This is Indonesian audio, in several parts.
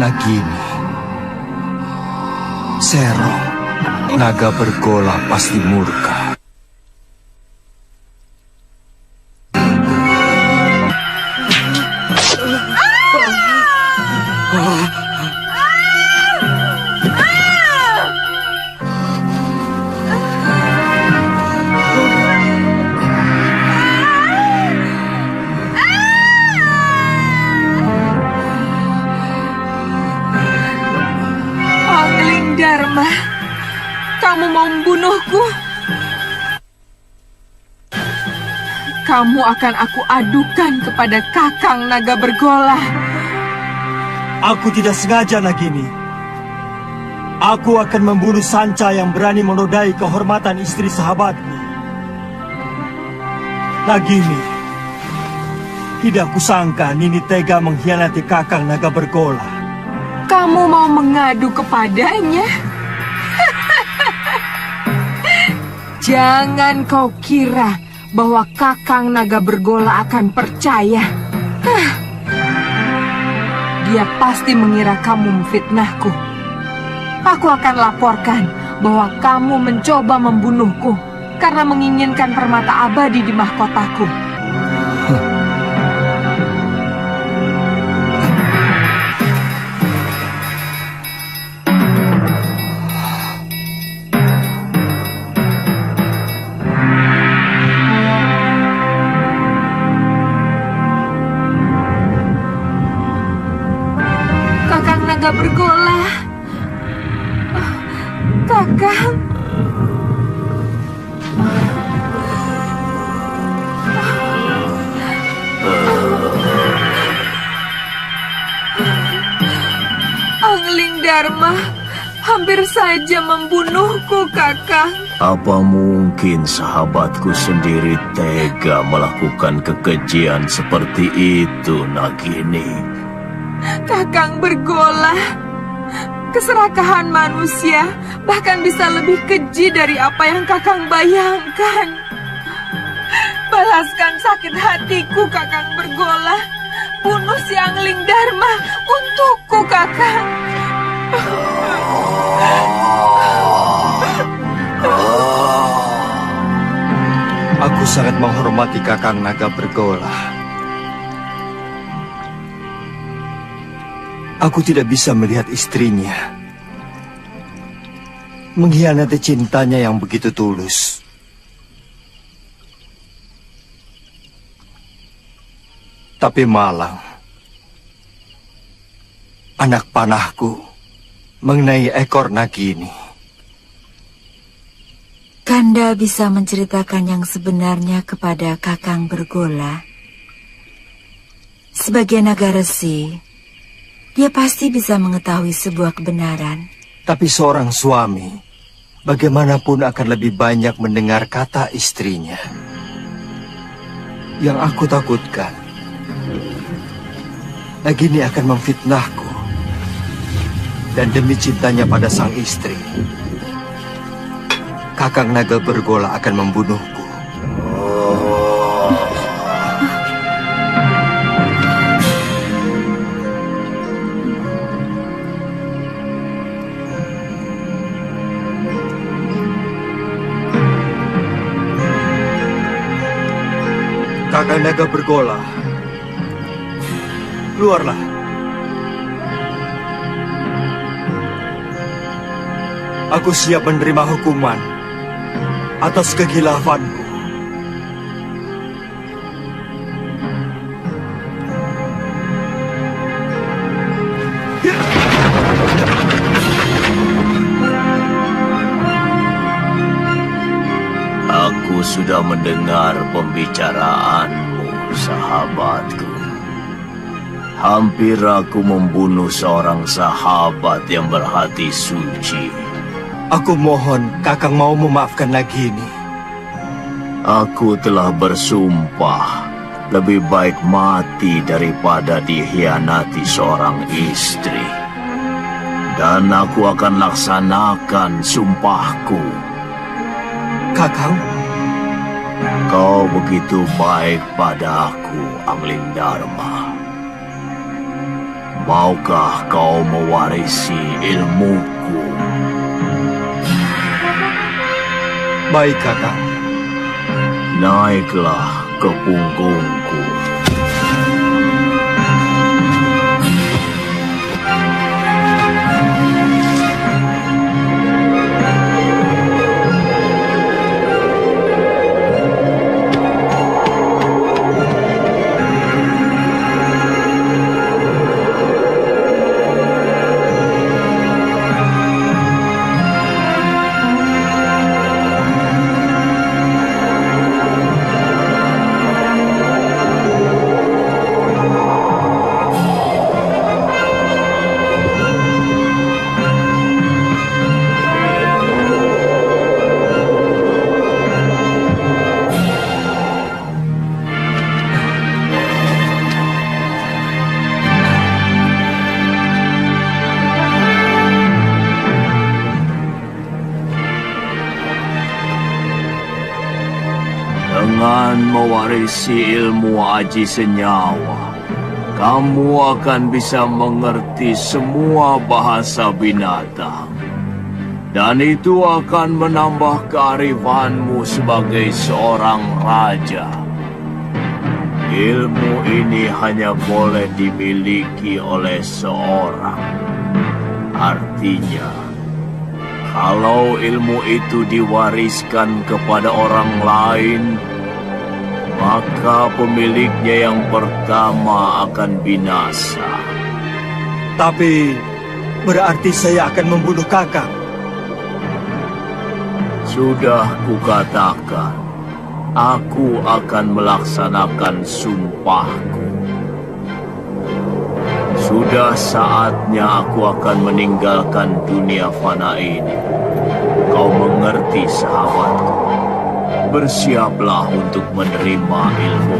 Nagini, Sero, naga bergola pasti murka. Dharma, kamu mau membunuhku? Kamu akan aku adukan kepada Kakang Naga Bergola. Aku tidak sengaja, Nagini. Aku akan membunuh Sanca yang berani menodai kehormatan istri sahabatku. Nagini, tidak kusangka Nini tega mengkhianati Kakang Naga Bergola. Kamu mau mengadu kepadanya? Jangan kau kira bahwa Kakang Naga Bergola akan percaya. Dia pasti mengira kamu memfitnahku. Aku akan laporkan bahwa kamu mencoba membunuhku karena menginginkan permata abadi di mahkotaku. Naga Bergola, Kakang. Angling Dharma hampir saja membunuhku, Kakang. Apa mungkin sahabatku sendiri tega melakukan kekejian seperti itu, Nagini? Kakang Bergola, keserakahan manusia bahkan bisa lebih keji dari apa yang Kakang bayangkan. Balaskan sakit hatiku, Kakang Bergola. Bunuh si Angling Dharma untukku, Kakang. Aku sangat menghormati Kakang Naga Bergola. Aku tidak bisa melihat istrinya mengkhianati cintanya yang begitu tulus. Tapi Malang, anak panahku, mengenai ekor Nagini. Kanda bisa menceritakan yang sebenarnya kepada Kakang Bergola. Sebagai naga resi, dia pasti bisa mengetahui sebuah kebenaran. Tapi seorang suami, bagaimanapun akan lebih banyak mendengar kata istrinya. Yang aku takutkan, Nagini akan memfitnahku. Dan demi cintanya pada sang istri, Kakang Naga Bergola akan membunuhku. Kakang Naga Bergola, keluarlah. Aku siap menerima hukuman atas kekhilaafanku. Aku sudah mendengar pembicaraanmu, sahabatku. Hampir aku membunuh seorang sahabat yang berhati suci. Aku mohon Kakang mau memaafkan Nagini. Aku telah bersumpah lebih baik mati daripada dikhianati seorang istri. Dan aku akan laksanakan sumpahku. Kakang, kau begitu baik padaku, Angling Dharma. Maukah kau mewarisi ilmuku? Baik, Kakang. Naiklah ke punggungku. Dengan mewarisi ilmu aji senyawa, kamu akan bisa mengerti semua bahasa binatang. Dan itu akan menambah kearifanmu sebagai seorang raja. Ilmu ini hanya boleh dimiliki oleh seorang. Artinya, kalau ilmu itu diwariskan kepada orang lain, maka pemiliknya yang pertama akan binasa. Tapi berarti saya akan membunuh Kakang. Sudah kukatakan, aku akan melaksanakan sumpahku. Sudah saatnya aku akan meninggalkan dunia fana ini. Kau mengerti, sahabatku? Bersiaplah untuk menerima ilmu.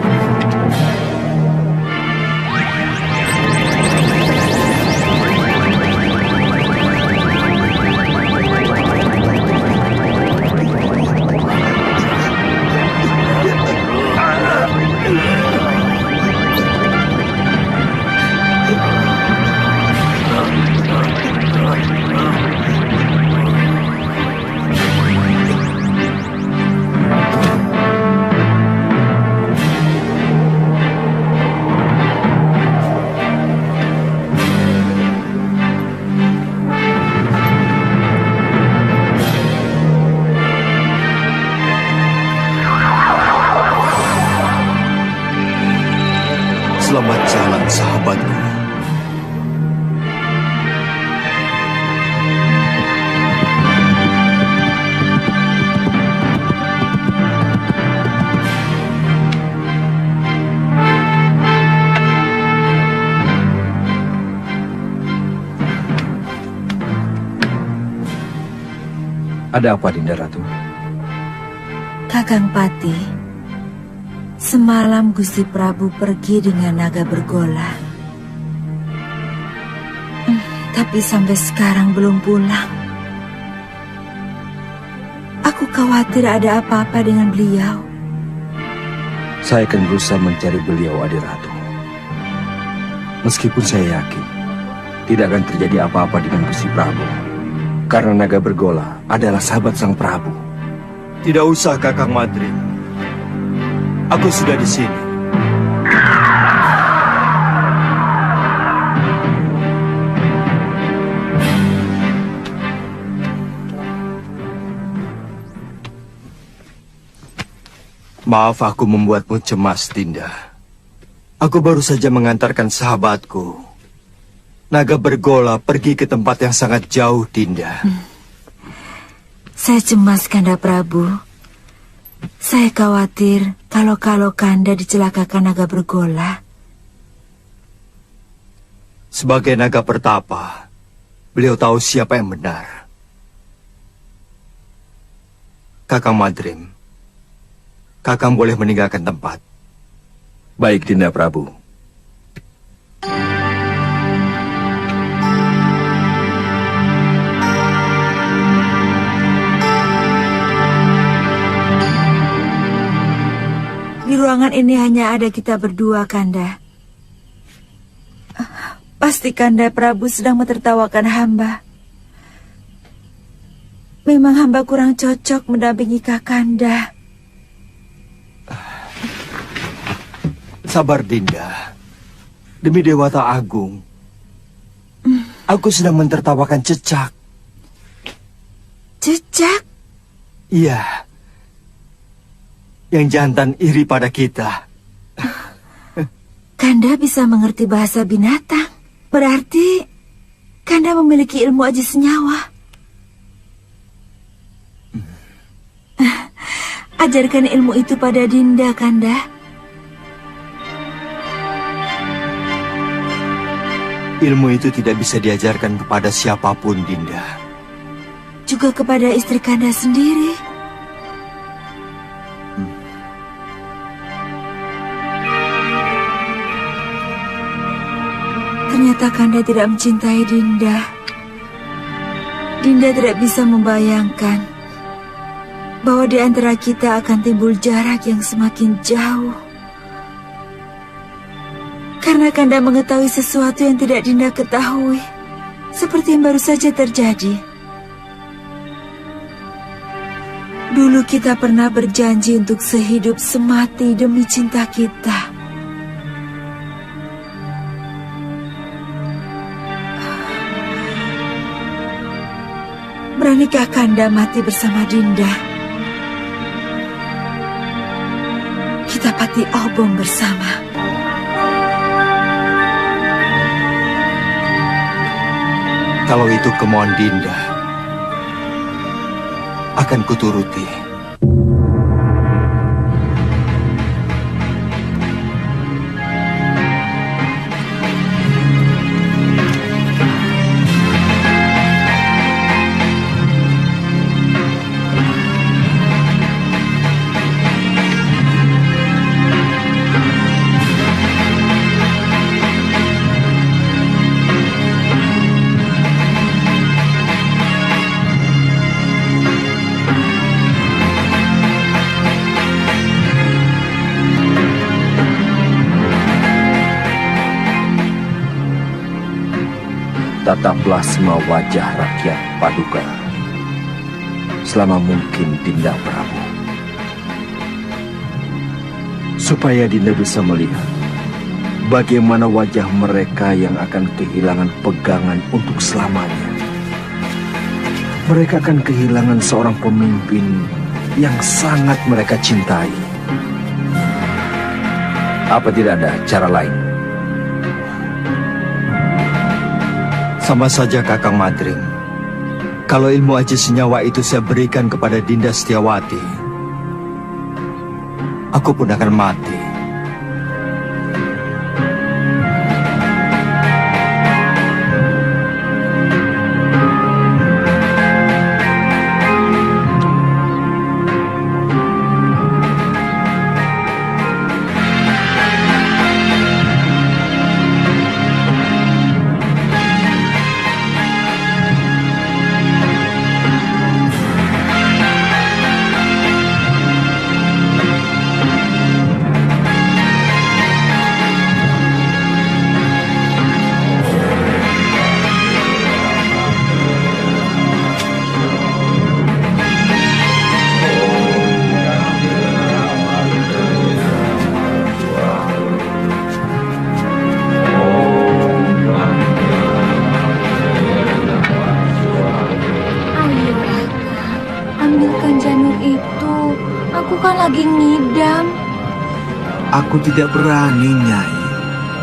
Selamat jalan, sahabatku. Ada apa, Dinda Ratu? Kakang Pati, semalam Gusti Prabu pergi dengan naga bergola. Tapi sampai sekarang belum pulang. Aku khawatir ada apa-apa dengan beliau. Saya akan berusaha mencari beliau, Adi Ratu. Meskipun saya yakin tidak akan terjadi apa-apa dengan Gusti Prabu, karena naga bergola adalah sahabat Sang Prabu. Tidak usah, Kakang Madrim. Aku sudah di sini. Maaf aku membuatmu cemas, Dinda. Aku baru saja mengantarkan sahabatku, naga bergola, pergi ke tempat yang sangat jauh, Dinda. Saya cemas, Kanda Prabu. Saya khawatir kalau Kanda dicelakakan naga bergola. Sebagai naga pertapa, beliau tahu siapa yang benar. Kakang Madrim, Kakang boleh meninggalkan tempat. Baik, Dinda Prabu. Di ruangan ini hanya ada kita berdua, Kanda. Pasti Kanda Prabu sedang mentertawakan hamba. Memang hamba kurang cocok mendampingi Kakanda. Sabar Dinda. Demi Dewata Agung. Aku sedang mentertawakan Cecak. Cecak? Iya. Yang jantan iri pada kita. Kanda bisa mengerti bahasa binatang. Berarti Kanda memiliki ilmu aji senyawa. Ajarkan ilmu itu pada Dinda, Kanda. Ilmu itu tidak bisa diajarkan kepada siapapun, Dinda. Juga kepada istri Kanda sendiri. Ternyata Kanda tidak mencintai Dinda. Dinda tidak bisa membayangkan bahwa di antara kita akan timbul jarak yang semakin jauh. Karena Kanda mengetahui sesuatu yang tidak Dinda ketahui, seperti yang baru saja terjadi. Dulu kita pernah berjanji untuk sehidup semati demi cinta kita. Beranikah Kanda mati bersama Dinda? Kita pati obong bersama. Kalau itu kemauan Dinda, akan kuturuti. Tataplah semua wajah rakyat Paduka selama mungkin, Dinda Prabu, supaya Dinda bisa melihat bagaimana wajah mereka yang akan kehilangan pegangan untuk selamanya. Mereka akan kehilangan seorang pemimpin yang sangat mereka cintai. Apa tidak ada cara lain? Sama saja Kakang Madrim. Kalau ilmu aji senyawa itu saya berikan kepada Dinda Setiawati, aku pun akan mati. Aku tidak berani, Nyai.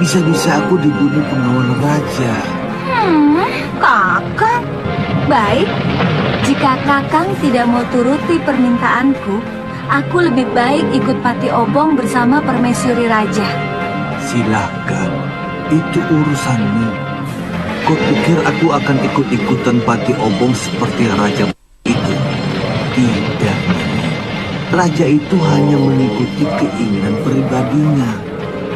Bisa-bisa aku dibunuh pengawal raja. Kakang. Baik, jika Kakang tidak mau turuti permintaanku, aku lebih baik ikut Pati Obong bersama Permaisuri Raja. Silakan, itu urusanmu. Kau pikir aku akan ikut-ikutan Pati Obong seperti raja itu? Tidak. Raja itu hanya mengikuti keinginan pribadinya.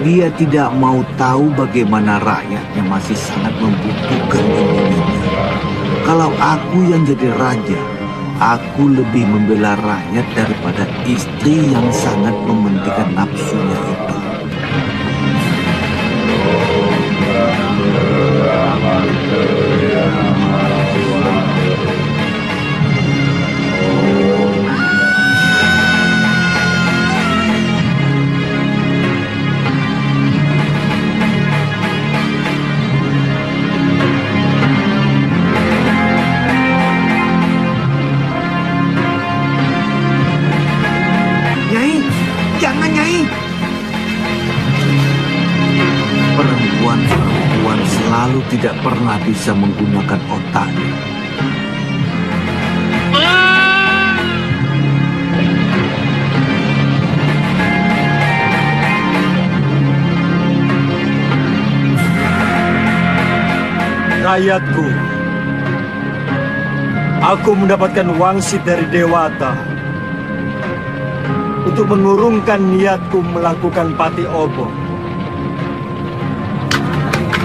Dia tidak mau tahu bagaimana rakyatnya masih sangat membutuhkan ilmunya. Kalau aku yang jadi raja, aku lebih membela rakyat daripada istri yang sangat mementingkan nafsunya itu. Nyai, jangan Nyai. Perempuan-perempuan selalu tidak pernah bisa menggunakan otaknya. Rakyatku, aku mendapatkan wangsit dari Dewata untuk mengurungkan niatku melakukan Pati Obong.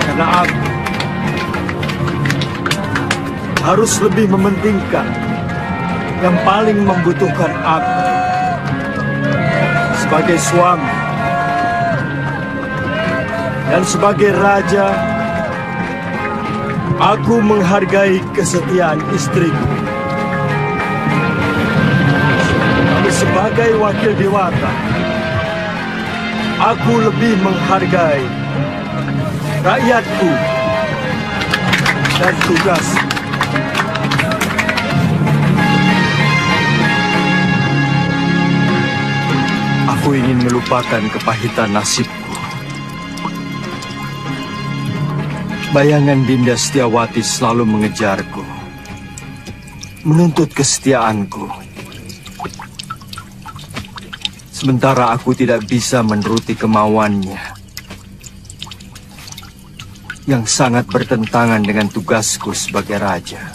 Karena aku harus lebih mementingkan yang paling membutuhkan aku sebagai suami dan sebagai raja. Aku menghargai kesetiaan istriku. Tapi sebagai wakil Dewata, aku lebih menghargai rakyatku dan tugas. Aku ingin melupakan kepahitan nasibku. Bayangan Dinda Setiawati selalu mengejarku, menuntut kesetiaanku. Sementara aku tidak bisa menuruti kemauannya, yang sangat bertentangan dengan tugasku sebagai raja.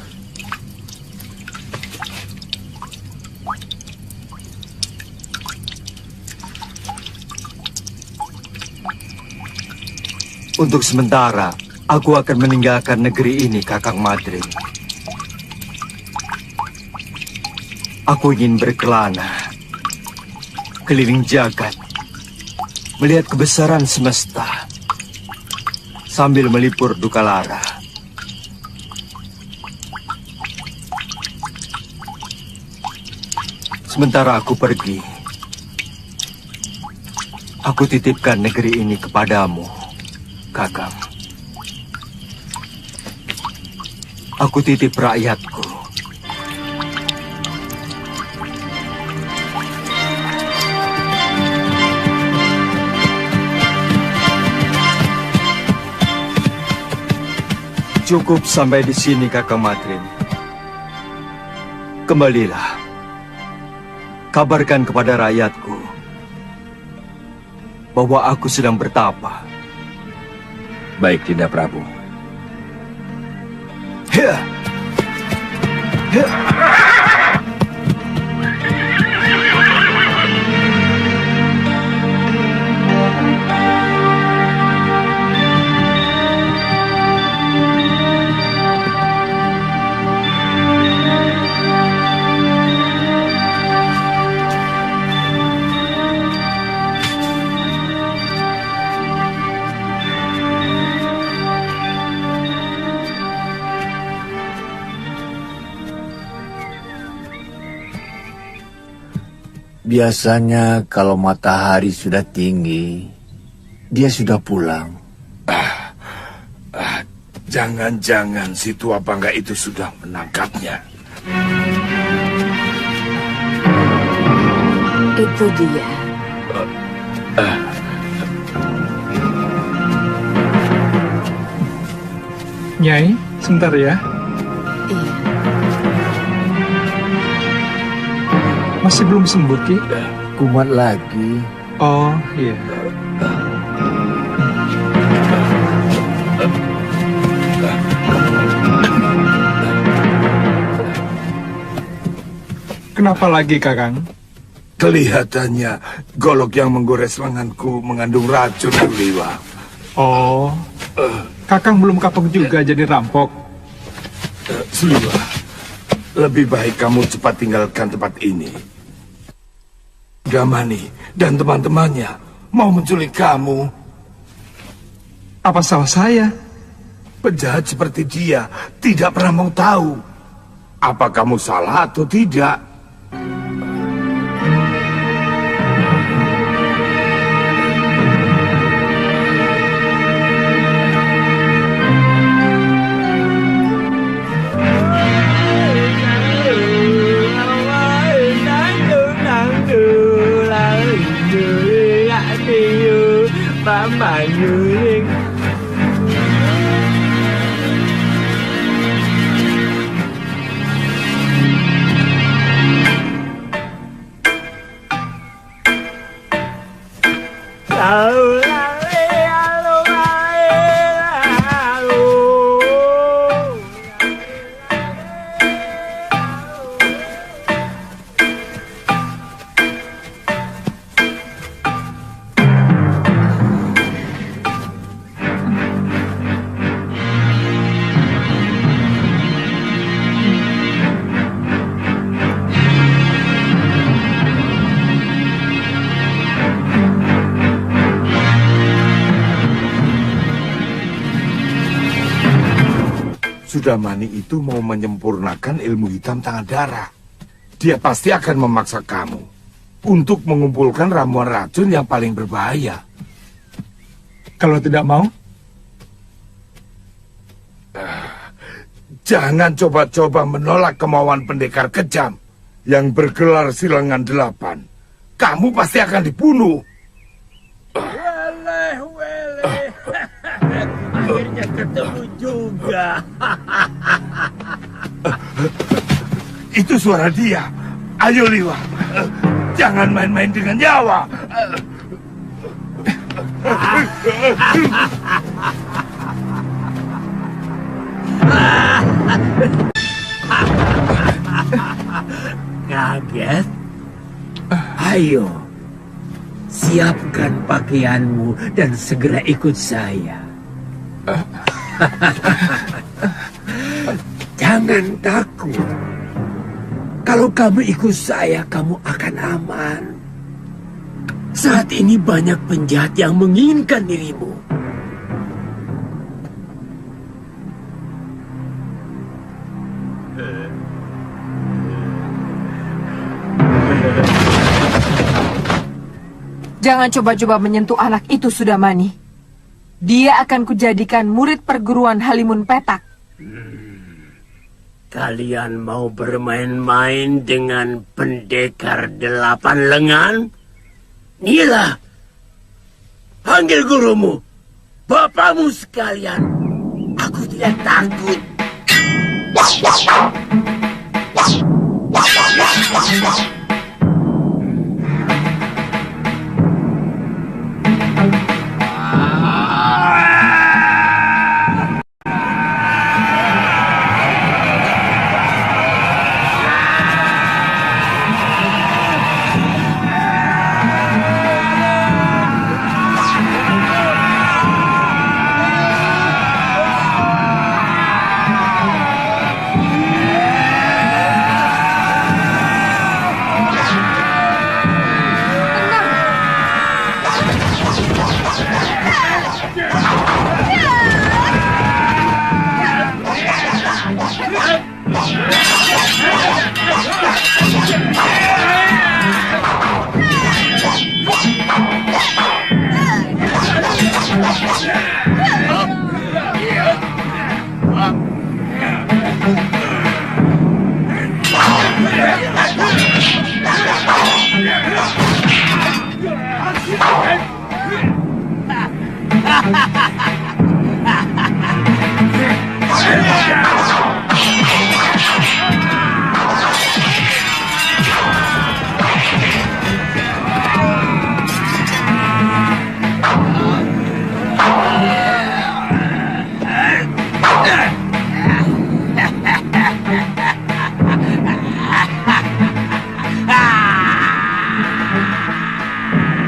Untuk sementara, aku akan meninggalkan negeri ini, Kakang Madrim. Aku ingin berkelana, keliling jagat, melihat kebesaran semesta, sambil melipur duka lara. Sementara aku pergi, aku titipkan negeri ini kepadamu, Kakang. Aku titip rakyatku. Cukup sampai di sini, Kakang Madrim. Kembalilah. Kabarkan kepada rakyatku bahwa aku sedang bertapa. Baik, Dinda Prabu. Ya. Ya. Biasanya kalau matahari sudah tinggi, dia sudah pulang. Jangan-jangan si tua bangga itu sudah menangkapnya. Itu dia. Nyai, sebentar ya. Iya. Masih belum sembuh, Ki? Kumat lagi. Oh, iya. Kenapa lagi, Kakang? Kelihatannya golok yang menggores lenganku mengandung racun, Liwa. Oh, Kakang belum kapok juga jadi rampok. Sliwa, lebih baik kamu cepat tinggalkan tempat ini. Damani dan teman-temannya mau menculik kamu. Apa salah saya? Penjahat seperti dia tidak pernah mau tahu apa kamu salah atau tidak. Sudamani itu mau menyempurnakan ilmu hitam tangan darah. Dia pasti akan memaksa kamu untuk mengumpulkan ramuan racun yang paling berbahaya. Kalau tidak mau? Jangan coba-coba menolak kemauan pendekar kejam yang bergelar Silangan 8. Kamu pasti akan dibunuh. Akhirnya ketemu juga. Itu suara dia. Ayo Liwa, jangan main-main dengan nyawa. Kaget? Ayo, siapkan pakaianmu dan segera ikut saya. Jangan takut. Kalau kamu ikut saya, kamu akan aman. Saat ini banyak penjahat yang menginginkan dirimu. Jangan coba-coba menyentuh anak itu, Sudamani. Dia akan kujadikan murid perguruan Halimun Petak. Kalian mau bermain-main dengan pendekar 8 lengan? Nila, panggil gurumu, bapakmu sekalian. Aku tidak takut.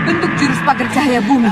Bentuk jurus pagar cahaya bumi.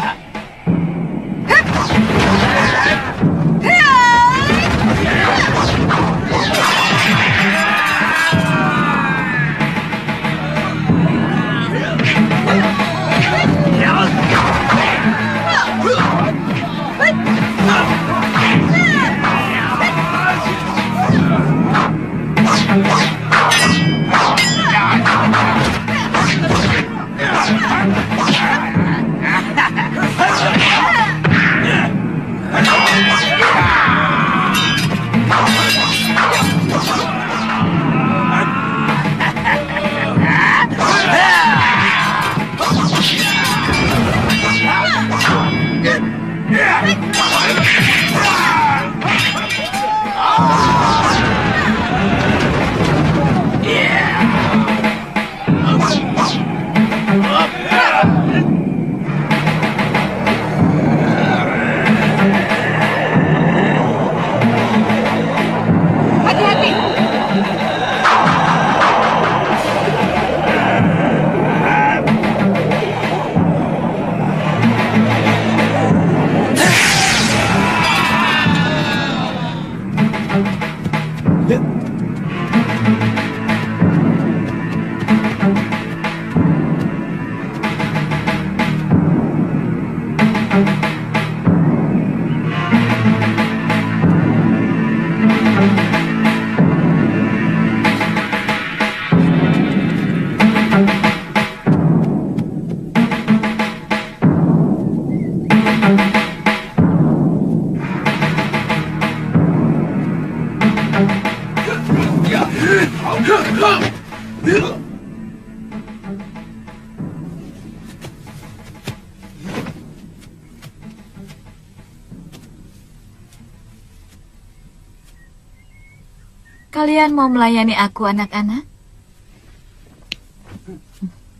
Kalian mau melayani aku, anak-anak?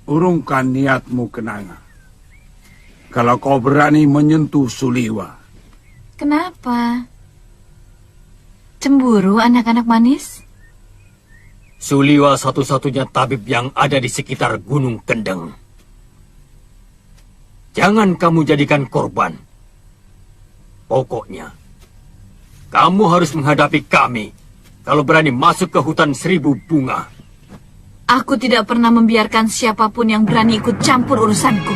Urungkan niatmu, Kenanga. Kalau kau berani menyentuh Suliwa. Kenapa? Cemburu, anak-anak manis? Suliwa satu-satunya tabib yang ada di sekitar Gunung Kendeng. Jangan kamu jadikan korban. Pokoknya, kamu harus menghadapi kami kalau berani masuk ke hutan 1000 bunga. Aku tidak pernah membiarkan siapapun yang berani ikut campur urusanku.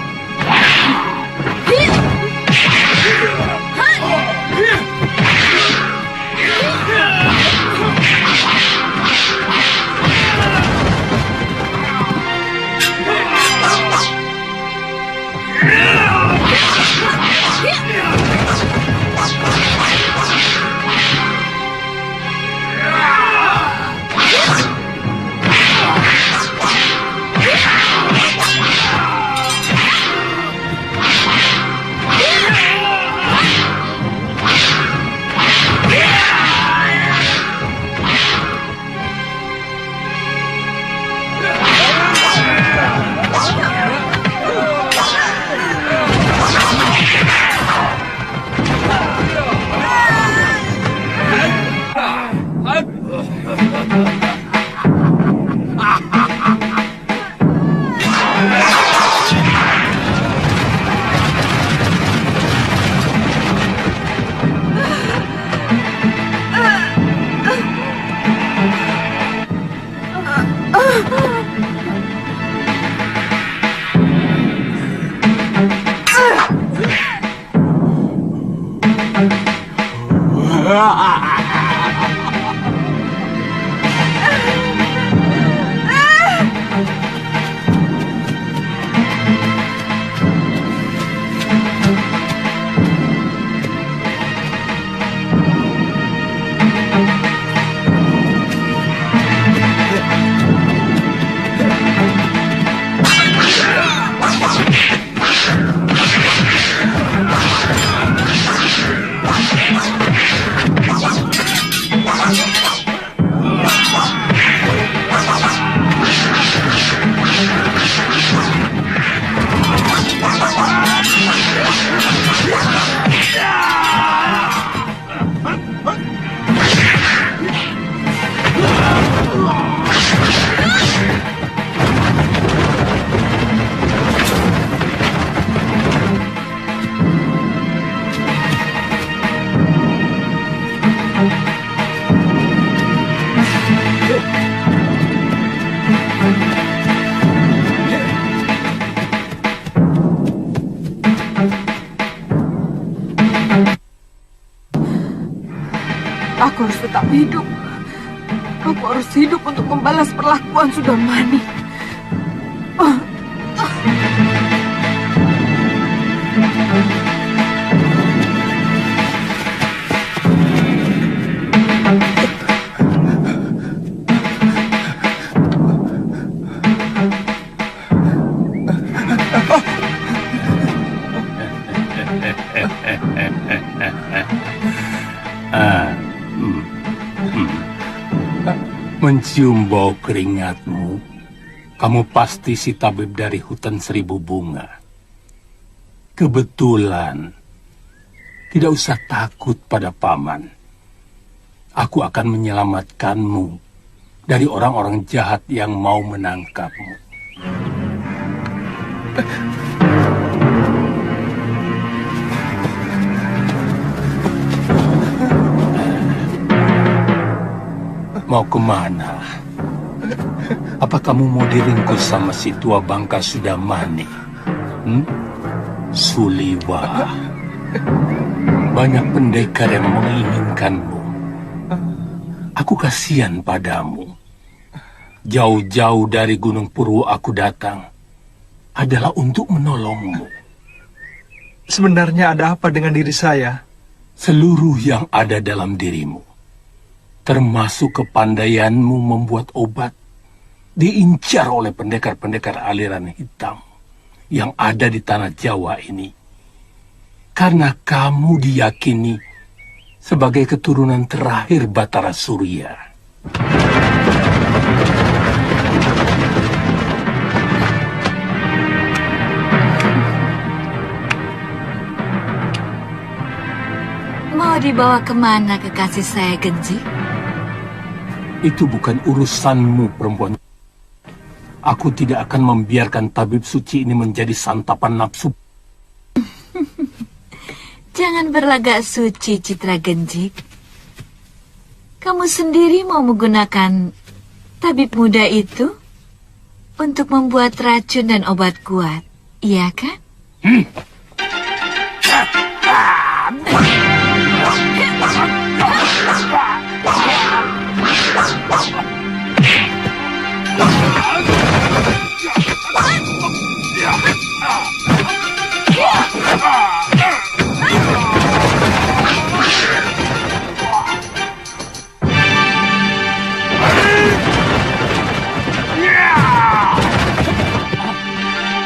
Aku harus tetap hidup. Aku harus hidup untuk membalas perlakuan Sudamani. Mencium bau keringatmu, kamu pasti si tabib dari hutan 1000 bunga. Kebetulan, tidak usah takut pada paman. Aku akan menyelamatkanmu dari orang-orang jahat yang mau menangkapmu. Mau kemana? Apa kamu mau diringkus sama si tua bangka Sudamani? Suliwa. Banyak pendekar yang menginginkanmu. Aku kasihan padamu. Jauh-jauh dari Gunung Purwo aku datang adalah untuk menolongmu. Sebenarnya ada apa dengan diri saya? Seluruh yang ada dalam dirimu termasuk kepandaianmu membuat obat, diincar oleh pendekar-pendekar aliran hitam yang ada di tanah Jawa ini. Karena kamu diyakini sebagai keturunan terakhir Batara Surya. Mau dibawa kemana kekasih saya, Genji? Itu bukan urusanmu, perempuan. Aku tidak akan membiarkan tabib suci ini menjadi santapan nafsu. Jangan berlagak suci, Citra Genjik. Kamu sendiri mau menggunakan tabib muda itu untuk membuat racun dan obat kuat, iya kan?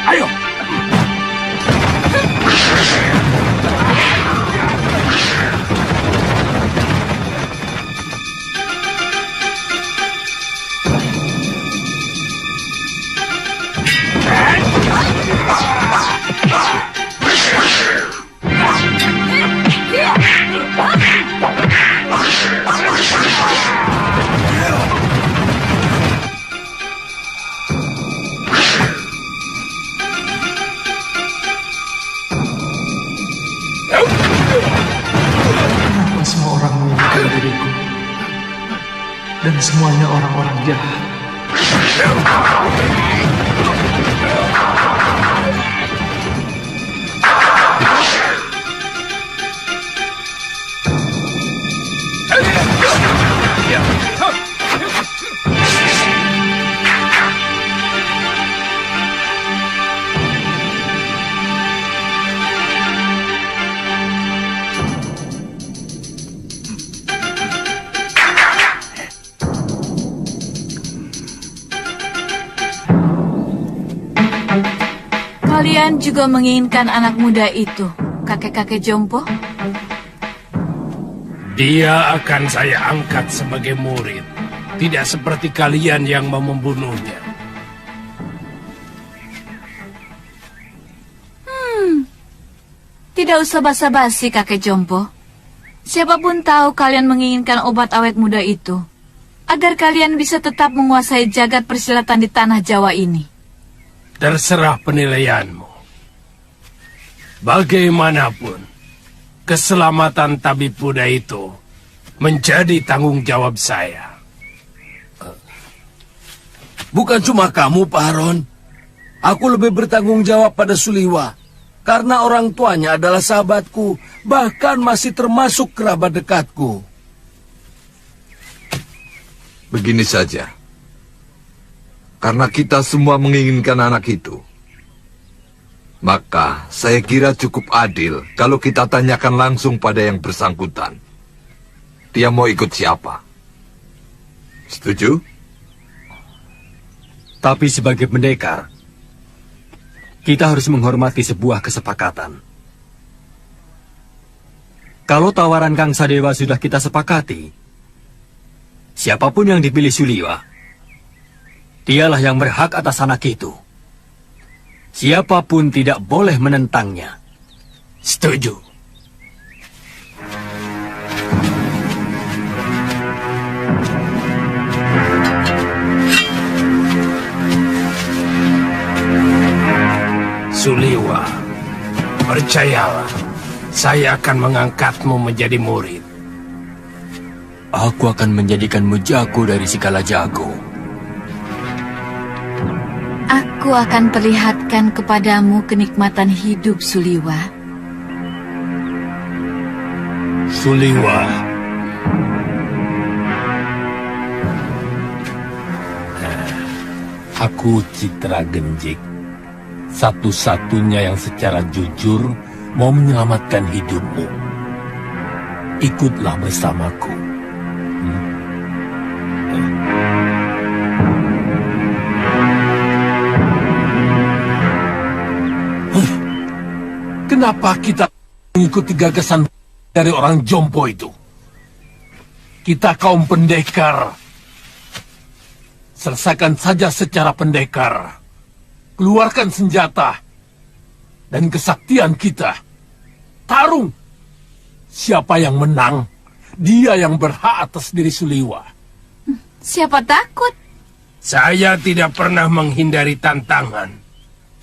Ayo! Kenapa semua orang menginginkan diriku? Dan semuanya orang-orang jahat. Kalian juga menginginkan anak muda itu, kakek-kakek jompo? Dia akan saya angkat sebagai murid. Tidak seperti kalian yang mau membunuhnya. Tidak usah basa-basi, kakek jompo. Siapapun tahu kalian menginginkan obat awet muda itu, agar kalian bisa tetap menguasai jagat persilatan di tanah Jawa ini. Terserah penilaianmu. Bagaimanapun, keselamatan tabib muda itu menjadi tanggung jawab saya. Bukan cuma kamu, Pak Haron. Aku lebih bertanggung jawab pada Suliwa. Karena orang tuanya adalah sahabatku, bahkan masih termasuk kerabat dekatku. Begini saja. Karena kita semua menginginkan anak itu, maka saya kira cukup adil kalau kita tanyakan langsung pada yang bersangkutan. Dia mau ikut siapa? Setuju? Tapi sebagai pendekar, kita harus menghormati sebuah kesepakatan. Kalau tawaran Kang Sadewa sudah kita sepakati, siapapun yang dipilih Suliwa, dialah yang berhak atas anak itu. Siapapun tidak boleh menentangnya. Setuju. Suliwa, percayalah, saya akan mengangkatmu menjadi murid. Aku akan menjadikanmu jago dari segala jago. Aku akan perlihatkan kepadamu kenikmatan hidup, Suliwa. Suliwa. Aku Citra Genjik, satu-satunya yang secara jujur mau menyelamatkan hidupmu. Ikutlah bersamaku. Kenapa kita mengikuti gagasan dari orang jompo itu? Kita kaum pendekar. Selesaikan saja secara pendekar. Keluarkan senjata dan kesaktian kita. Tarung. Siapa yang menang, dia yang berhak atas diri Suliwa. Siapa takut? Saya tidak pernah menghindari tantangan.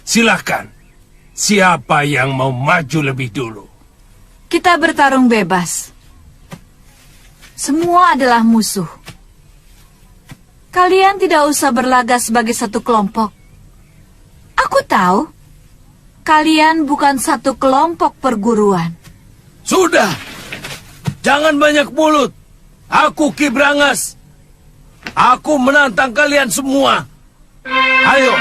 Silakan. Siapa yang mau maju lebih dulu? Kita bertarung bebas. Semua adalah musuh. Kalian tidak usah berlagak sebagai satu kelompok. Aku tahu, kalian bukan satu kelompok perguruan. Sudah, jangan banyak mulut. Aku Ki Brangas. Aku menantang kalian semua. Ayo.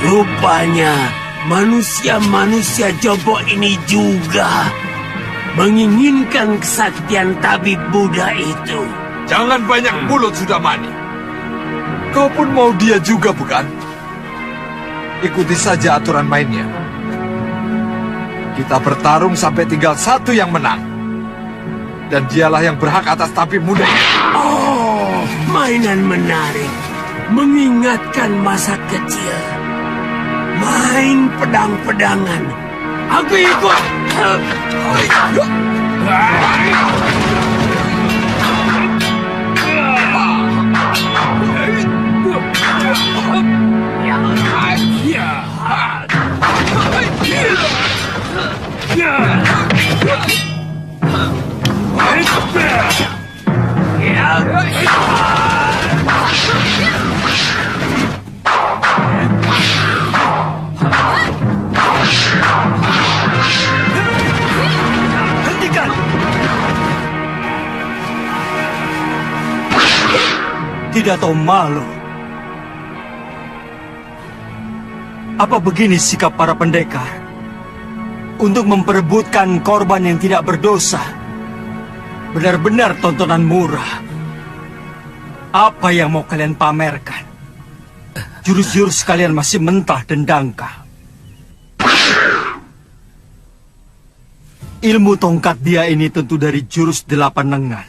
Rupanya manusia-manusia jompo ini juga menginginkan kesaktian tabib Buddha itu. Jangan banyak mulut, Sudamani. Kau pun mau dia juga, bukan? Ikuti saja aturan mainnya. Kita bertarung sampai tinggal satu yang menang. Dan dialah yang berhak atas tabib muda. Oh, mainan menarik. Mengingatkan masa kecil. Main pedang-pedangan. Aku ikut. Hentikan! Tidak tahu malu. Apa begini sikap para pendekar? Untuk memperebutkan korban yang tidak berdosa. Benar-benar tontonan murah. Apa yang mau kalian pamerkan? Jurus-jurus kalian masih mentah dan dangkal. Ilmu tongkat dia ini tentu dari jurus 8 lengan.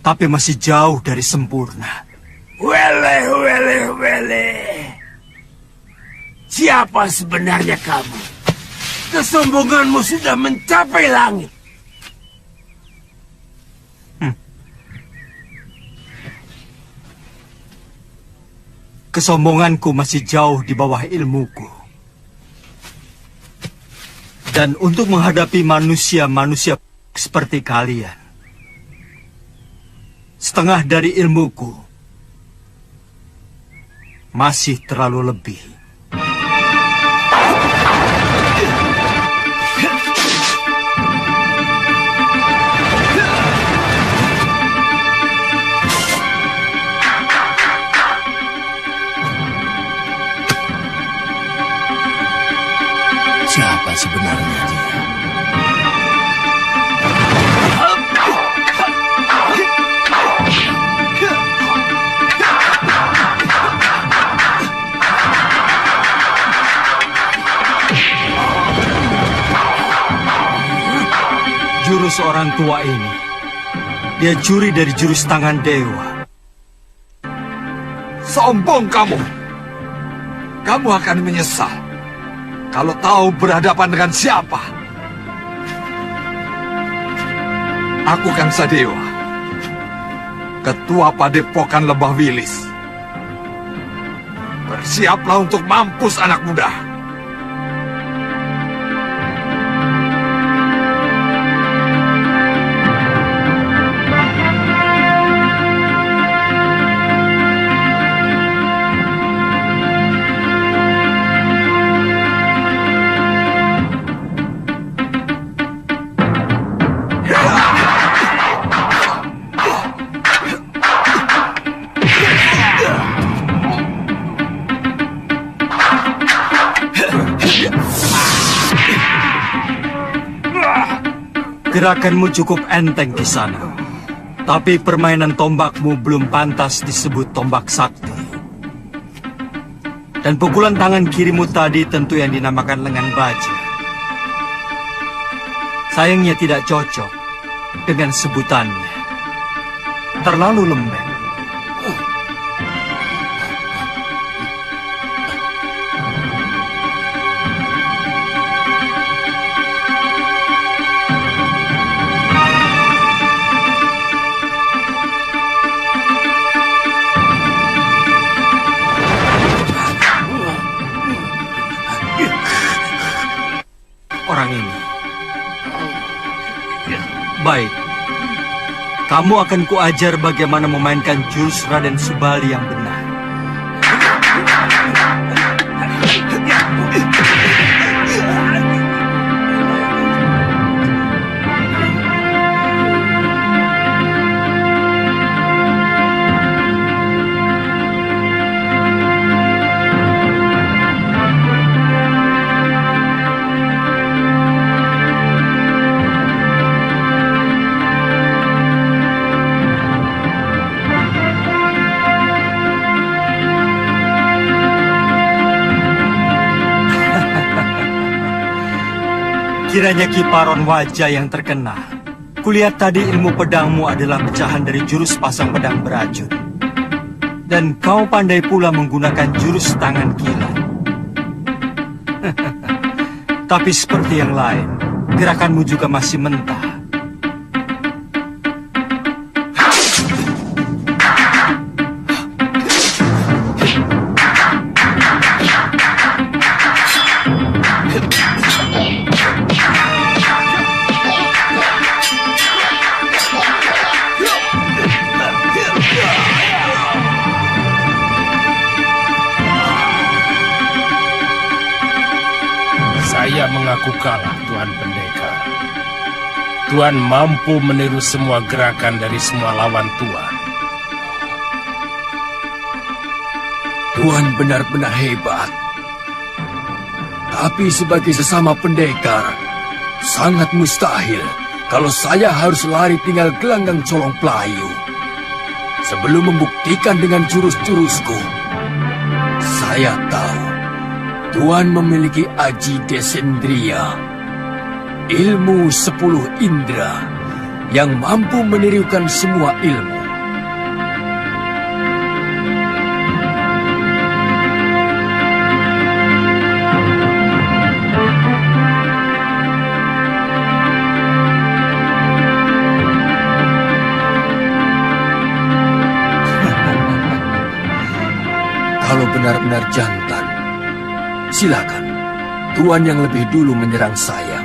Tapi masih jauh dari sempurna. Wele. Siapa sebenarnya kamu? Kesombonganmu sudah mencapai langit. Kesombonganku masih jauh di bawah ilmuku. Dan untuk menghadapi manusia-manusia seperti kalian, setengah dari ilmuku masih terlalu lebih. Siapa sebenarnya dia? Jurus orang tua ini, dia curi dari jurus tangan dewa. Sombong kamu. Kamu akan menyesal kalau tahu berhadapan dengan siapa. Aku Kang Sadewa, Ketua Padepokan Lembah Wilis. Bersiaplah untuk mampus anak muda. Gerakanmu cukup enteng di sana, tapi permainan tombakmu belum pantas disebut tombak sakti. Dan pukulan tangan kirimu tadi tentu yang dinamakan lengan baja. Sayangnya tidak cocok dengan sebutannya. Terlalu lembek. Orang ini. Baik. Kamu akan kuajar bagaimana memainkan jurus Raden Subali yang benar. Kiranya Kiparon wajah yang terkena. Kulihat tadi ilmu pedangmu adalah pecahan dari jurus pasang pedang beracun. Dan kau pandai pula menggunakan jurus tangan kilat. Tapi seperti yang lain, gerakanmu juga masih mentah. Saya mengaku kalah, Tuan Pendekar. Tuan mampu meniru semua gerakan dari semua lawan Tuan. Tuan benar-benar hebat. Tapi sebagai sesama pendekar, sangat mustahil kalau saya harus lari tinggal gelanggang colong pelayu. Sebelum membuktikan dengan jurus-jurusku, saya tahu Tuan memiliki Aji Desendria, ilmu 10 indera yang mampu menirukan semua ilmu. Kalau benar-benar jantan, silakan, Tuan yang lebih dulu menyerang saya.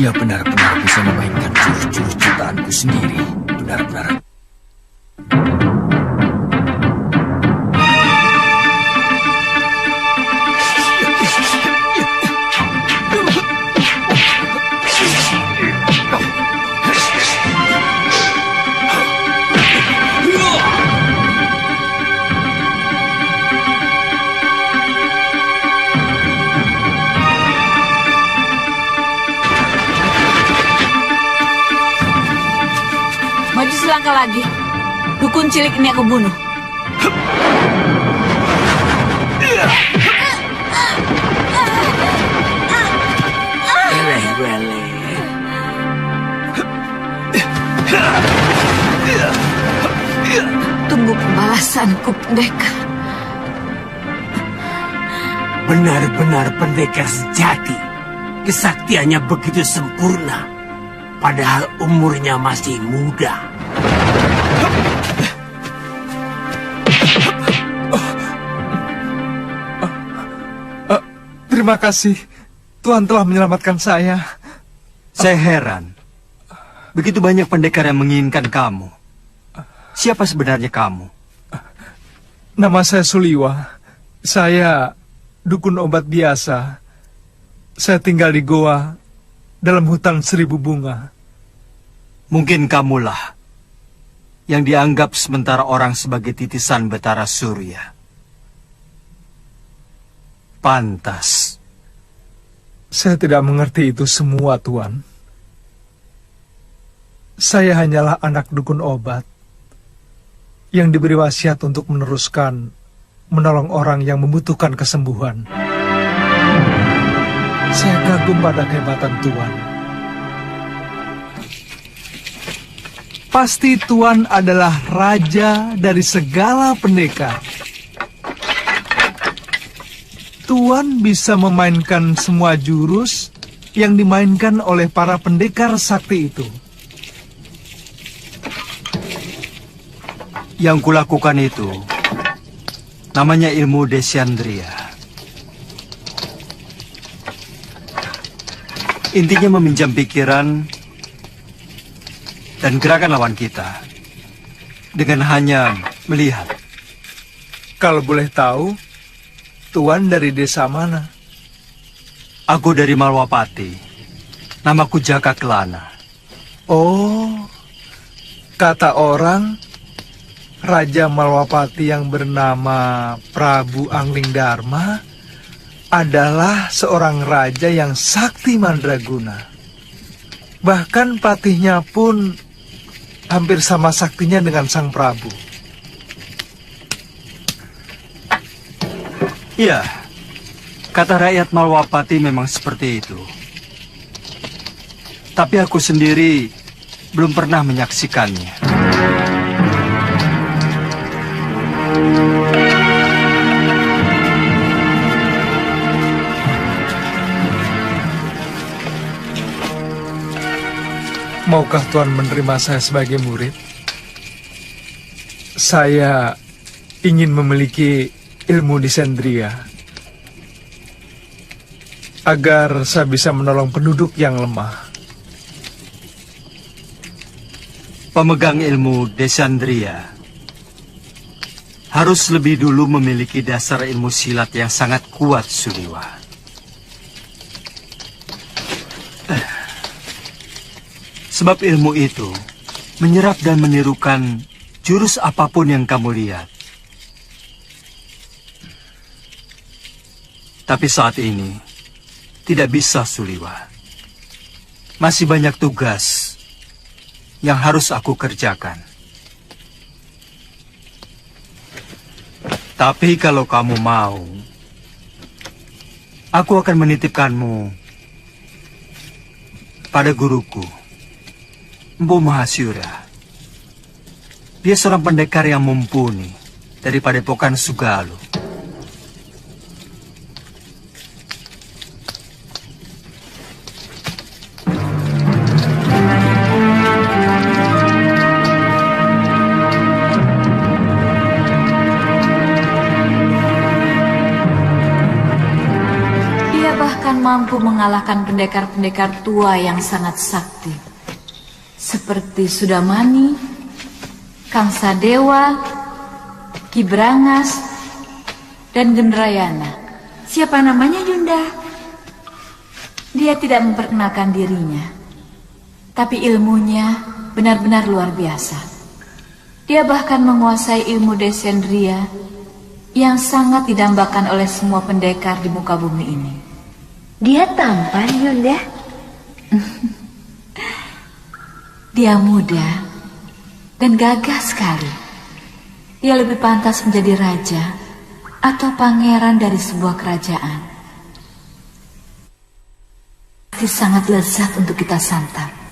Dia benar-benar bisa memainkan jurus-jurus ciptaanku sendiri. Benar-benar. Maju selangkah lagi. Dukun cilik ini aku bunuh. Tunggu pembalasanku, pendekar. Benar-benar pendekar sejati. Kesaktiannya begitu sempurna. Padahal umurnya masih muda. Terima kasih. Tuhan telah menyelamatkan saya. Saya heran. Begitu banyak pendekar yang menginginkan kamu. Siapa sebenarnya kamu? Nama saya Suliwa. Saya dukun obat biasa. Saya tinggal di goa dalam hutan 1000 bunga. Mungkin kamulah yang dianggap sementara orang sebagai titisan Betara Surya. Pantas. Saya tidak mengerti itu semua, Tuan. Saya hanyalah anak dukun obat yang diberi wasiat untuk menolong orang yang membutuhkan kesembuhan. Saya kagum pada kehebatan Tuan. Pasti Tuan adalah raja dari segala pendekar. Tuan bisa memainkan semua jurus yang dimainkan oleh para pendekar sakti itu. Yang kulakukan itu namanya ilmu Desyandria. Intinya meminjam pikiran dan gerakan lawan kita dengan hanya melihat. Kalau boleh tahu, Tuan dari desa mana? Aku dari Malwapati. Namaku Jaka Kelana. Oh, kata orang, Raja Malwapati yang bernama Prabu Angling Dharma adalah seorang raja yang sakti mandraguna. Bahkan patihnya pun hampir sama saktinya dengan sang Prabu. Iya, kata rakyat Malwapati memang seperti itu. Tapi aku sendiri belum pernah menyaksikannya. Maukah Tuan menerima saya sebagai murid? Saya ingin memiliki ilmu Desandria agar saya bisa menolong penduduk yang lemah. Pemegang ilmu Desandria harus lebih dulu memiliki dasar ilmu silat yang sangat kuat, Suliwa. Sebab ilmu itu menyerap dan menirukan jurus apapun yang kamu lihat. Tapi saat ini tidak bisa, Suliwa. Masih banyak tugas yang harus aku kerjakan. Tapi kalau kamu mau, aku akan menitipkanmu pada guruku, Mpu Mahasyura. Dia seorang pendekar yang mumpuni dari Padepokan Sugalu. akan mampu mengalahkan pendekar-pendekar tua yang sangat sakti, seperti Sudamani, Kang Sadewa, Ki Brangas, dan Gendrayana. Siapa namanya, Yunda? Dia tidak memperkenalkan dirinya, tapi ilmunya benar-benar luar biasa. Dia bahkan menguasai ilmu Descendria yang sangat didambakan oleh semua pendekar di muka bumi ini. Dia tampan, Yunda. Dia muda dan gagah sekali. Dia lebih pantas menjadi raja atau pangeran dari sebuah kerajaan. Pasti sangat lezat untuk kita santap.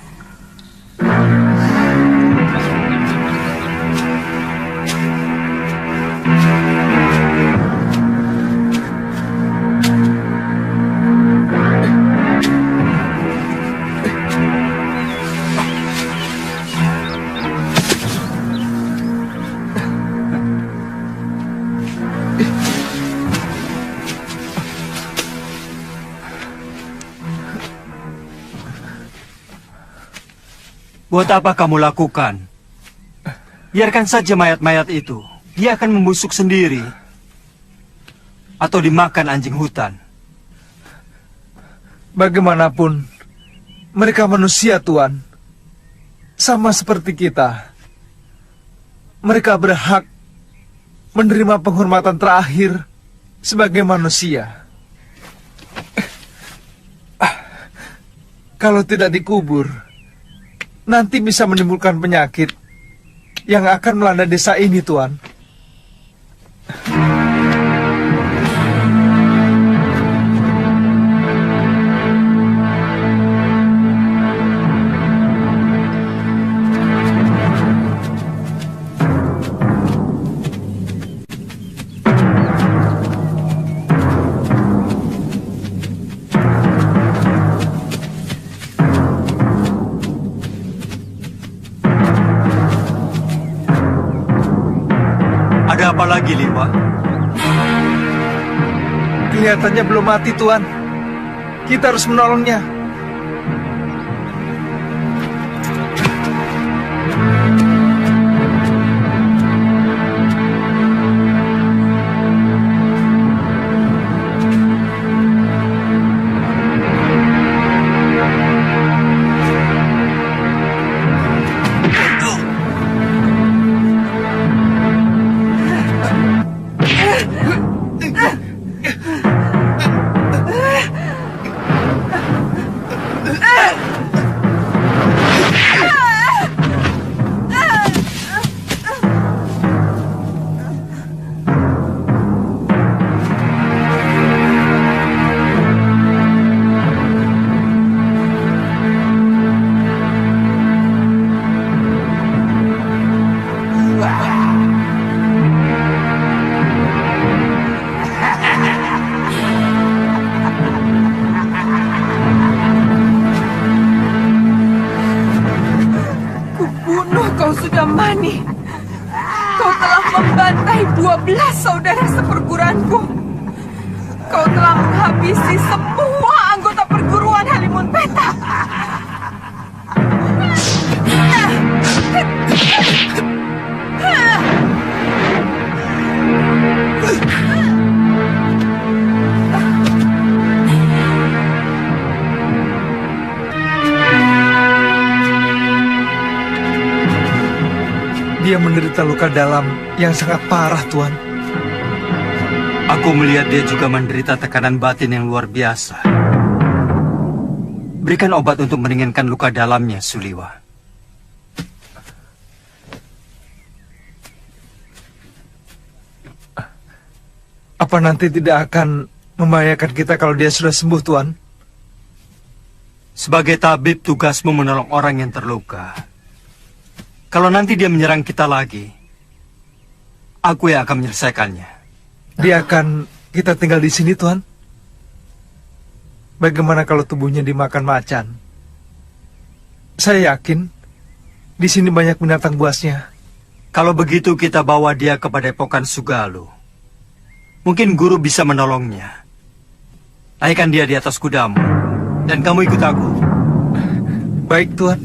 Buat apa kamu lakukan? Biarkan saja mayat-mayat itu. Dia akan membusuk sendiri. Atau dimakan anjing hutan. Bagaimanapun, mereka manusia, Tuan. Sama seperti kita. Mereka berhak menerima penghormatan terakhir sebagai manusia. Kalau tidak dikubur, nanti bisa menimbulkan penyakit yang akan melanda desa ini, Tuan. Apa lagi, Liwa? Kelihatannya belum mati, Tuan. Kita harus menolongnya. Sudamani, kau telah membantai 12 saudara seperguruanku. Kau telah menghabisi semua anggota perguruan Halimun Petak. Dia menderita luka dalam yang sangat parah, Tuan. Aku melihat dia juga menderita tekanan batin yang luar biasa. Berikan obat untuk meringankan luka dalamnya, Suliwa. Apa nanti tidak akan membahayakan kita kalau dia sudah sembuh, Tuan? Sebagai tabib, tugasmu menolong orang yang terluka. Kalau nanti dia menyerang kita lagi, aku yang akan menyelesaikannya. Dia akan kita tinggal di sini, Tuan? Bagaimana kalau tubuhnya dimakan macan? Saya yakin di sini banyak binatang buasnya. Kalau begitu kita bawa dia ke Padepokan Sugalu. Mungkin guru bisa menolongnya. Naikkan dia di atas kudamu, dan kamu ikut aku. Baik, Tuan.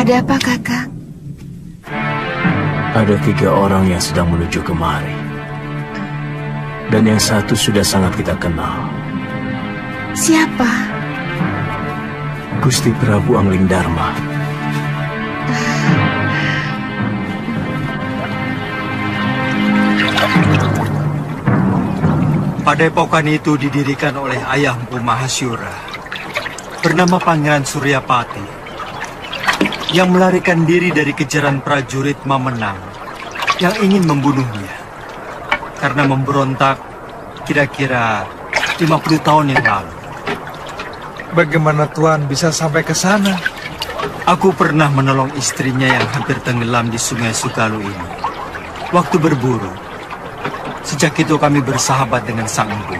Ada apa, Kakang? Ada 3 orang yang sedang menuju kemari. Dan yang satu sudah sangat kita kenal. Siapa? Gusti Prabu Anglingdarma. Padepokan itu didirikan oleh ayahku Mahasyura, bernama Pangeran Suryapati, yang melarikan diri dari kejaran prajurit Mamenang yang ingin membunuhnya karena memberontak kira-kira 50 tahun yang lalu. Bagaimana Tuan bisa sampai ke sana? Aku pernah menolong istrinya yang hampir tenggelam di Sungai Sugalu ini waktu berburu. Sejak itu kami bersahabat dengan Sang Empu.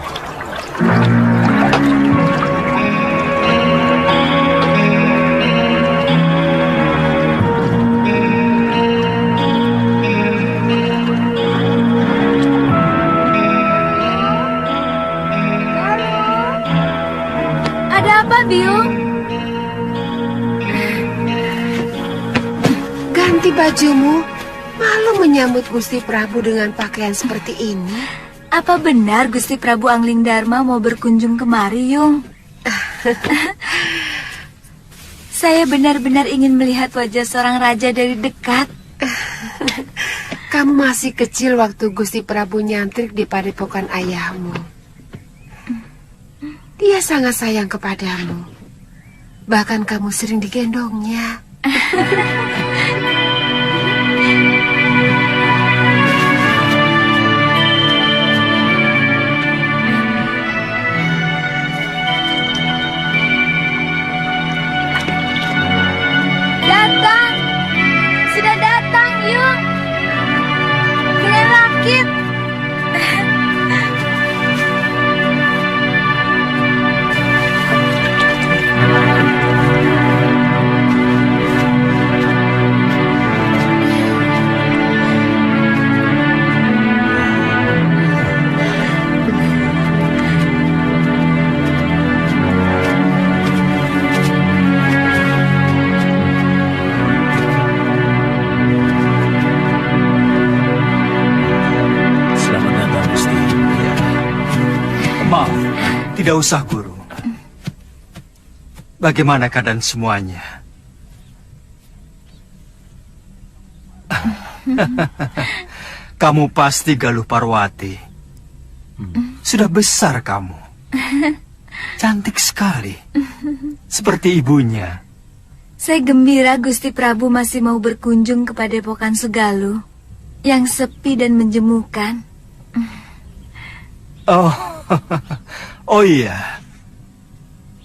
Biung? Ganti bajumu. Malu menyambut Gusti Prabu dengan pakaian seperti ini. Apa benar Gusti Prabu Anglingdarma mau berkunjung kemari, Yung? Saya benar-benar ingin melihat wajah seorang raja dari dekat. Kamu masih kecil waktu Gusti Prabu nyantrik di padepokan ayahmu. Dia sangat sayang kepadamu. Bahkan kamu sering digendongnya. Datang! Sudah datang, Yung! Kalian rakit! Tidak usah, Guru. Bagaimana keadaan semuanya? Kamu pasti Galuh Parwati. Sudah besar kamu. Cantik sekali. Seperti ibunya. Saya gembira Gusti Prabu masih mau berkunjung ke Padepokan Sugalu yang sepi dan menjemukan. Oh iya,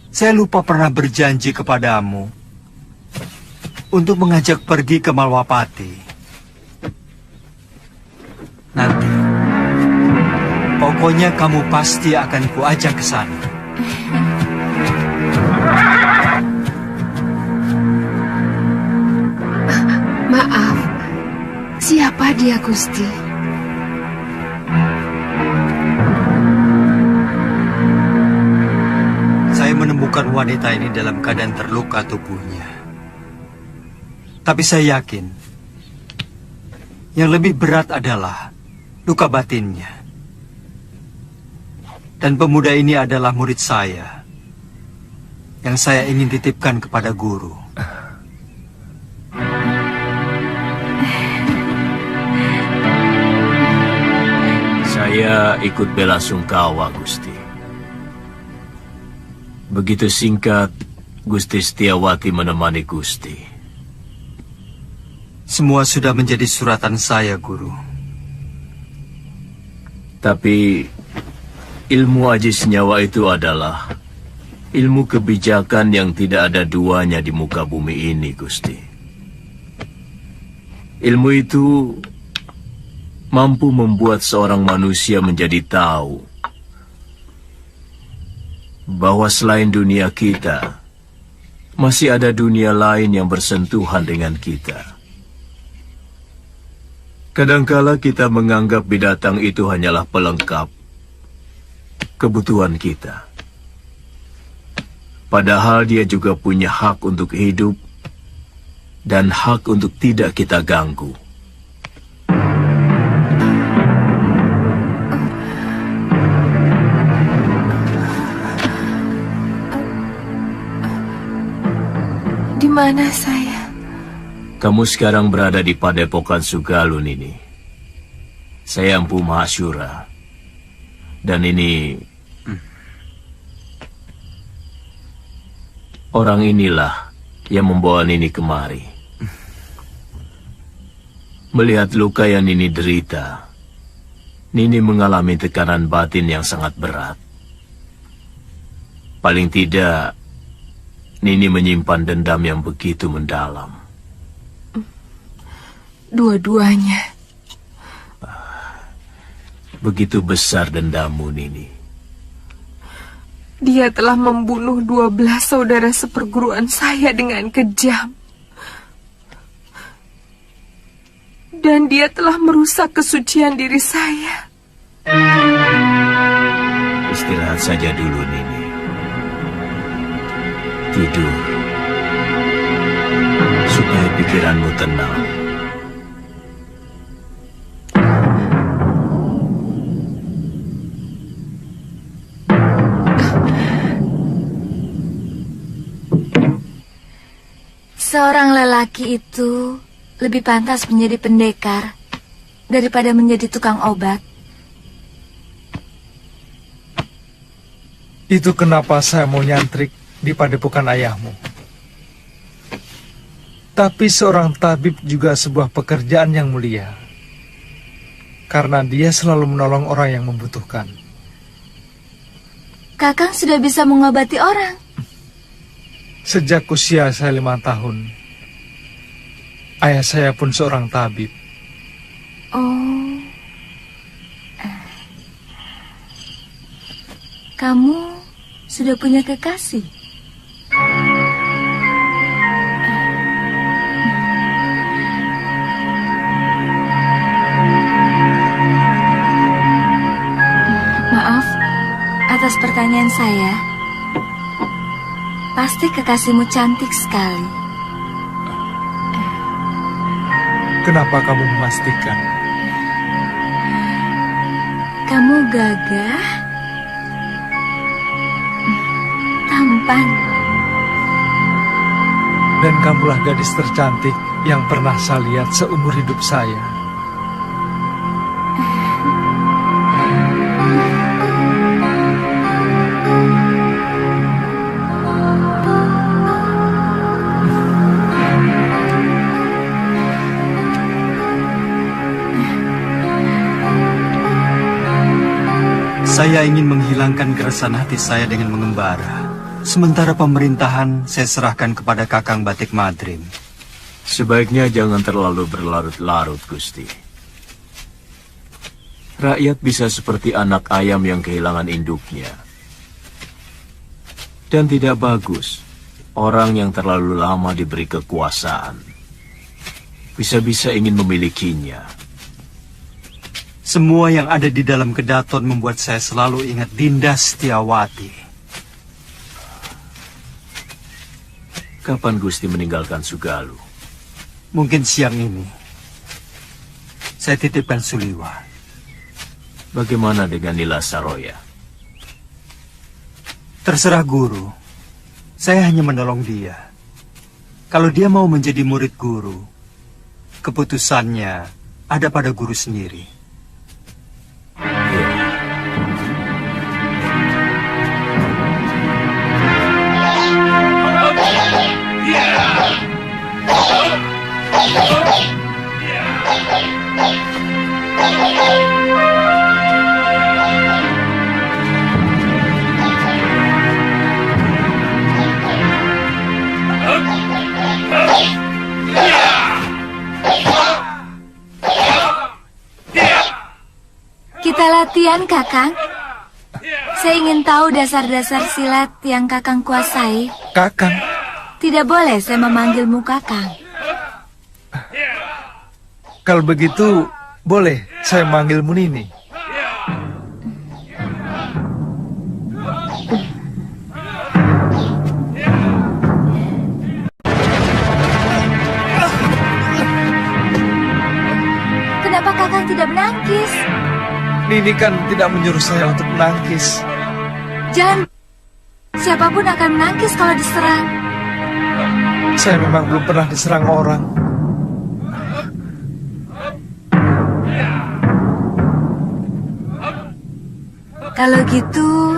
saya lupa pernah berjanji kepadamu untuk mengajak pergi ke Malwapati. Nanti, pokoknya kamu pasti akan kuajak ke sana. Maaf, siapa dia, Gusti? Saya menemukan wanita ini dalam keadaan terluka tubuhnya. Tapi saya yakin yang lebih berat adalah luka batinnya. Dan pemuda ini adalah murid saya, yang saya ingin titipkan kepada guru. Saya ikut bela sungkawa, Gusti. Begitu singkat, Gusti Setiawati menemani Gusti. Semua sudah menjadi suratan saya, Guru. Tapi ilmu aji senyawa itu adalah ilmu kebijakan yang tidak ada duanya di muka bumi ini, Gusti. Ilmu itu mampu membuat seorang manusia menjadi tahu bahwa selain dunia kita, masih ada dunia lain yang bersentuhan dengan kita. Kadangkala kita menganggap binatang itu hanyalah pelengkap kebutuhan kita. Padahal dia juga punya hak untuk hidup dan hak untuk tidak kita ganggu. Di mana saya? Kamu sekarang berada di Padepokan Sugalu, Nini. Saya Empu Mahasyura. Dan ini orang inilah yang membawa Nini kemari. Melihat luka yang Nini derita, Nini mengalami tekanan batin yang sangat berat. Paling tidak, Nini menyimpan dendam yang begitu mendalam. Dua-duanya. Begitu besar dendammu, Nini. Dia telah membunuh 12 saudara seperguruan saya dengan kejam. Dan dia telah merusak kesucian diri saya. Istirahat saja dulu, Nini. Tidur, supaya pikiranmu tenang. Seorang lelaki itu lebih pantas menjadi pendekar daripada menjadi tukang obat. Itu kenapa saya mau nyantrik di padepokan ayahmu. Tapi seorang tabib juga sebuah pekerjaan yang mulia, karena dia selalu menolong orang yang membutuhkan. Kakang sudah bisa mengobati orang. Sejak usia saya 5 tahun, ayah saya pun seorang tabib. Oh, kamu sudah punya kekasih? Maaf atas pertanyaan saya. Pasti kekasihmu cantik sekali. Kenapa kamu memastikan? Kamu gagah, tampan, Dan kamulah gadis tercantik yang pernah saya lihat seumur hidup saya. Saya ingin menghilangkan keresahan hati saya dengan mengembara. Sementara pemerintahan saya serahkan kepada Kakang Batik Madrim. Sebaiknya jangan terlalu berlarut-larut, Gusti. Rakyat bisa seperti anak ayam yang kehilangan induknya. Dan tidak bagus orang yang terlalu lama diberi kekuasaan. Bisa-bisa ingin memilikinya. Semua yang ada di dalam kedaton membuat saya selalu ingat Dinda Setiawati. Kapan Gusti meninggalkan Sugalu? Mungkin siang ini. Saya titipkan Suliwa. Bagaimana dengan Nila Saroya? Terserah guru. Saya hanya menolong dia. Kalau dia mau menjadi murid guru, keputusannya ada pada guru sendiri. Kita latihan, Kakang. Saya ingin tahu dasar-dasar silat yang Kakang kuasai. Kakang. Tidak boleh saya memanggilmu Kakang. Kalau begitu, boleh saya manggilmu Nini. Kenapa Kakang tidak menangkis? Nini kan tidak menyuruh saya untuk menangkis. Jangan. Siapapun akan menangkis kalau diserang. Saya memang belum pernah diserang orang. Kalau gitu...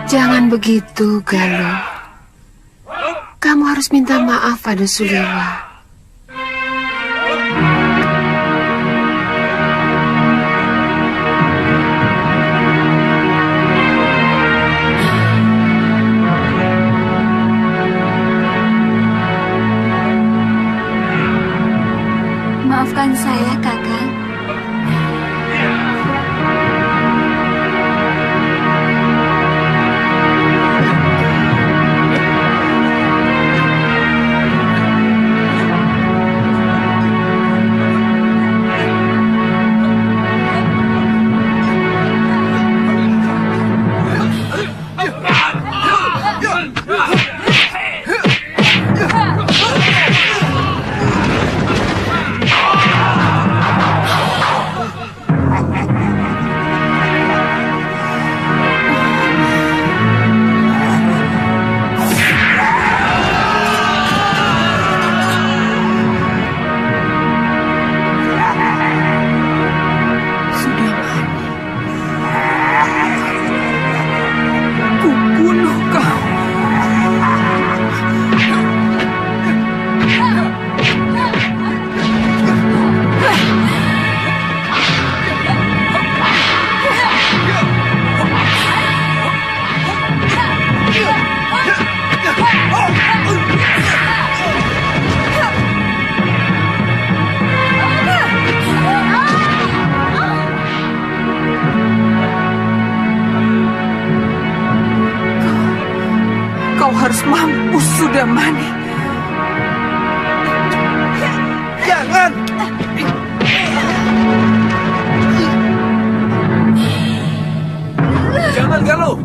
Jangan begitu, Galuh. Kamu harus minta maaf pada Suliwa. Maafkan saya, Kakang. Kau harus mampus, Sudamani. Jangan! Jangan, Galuh!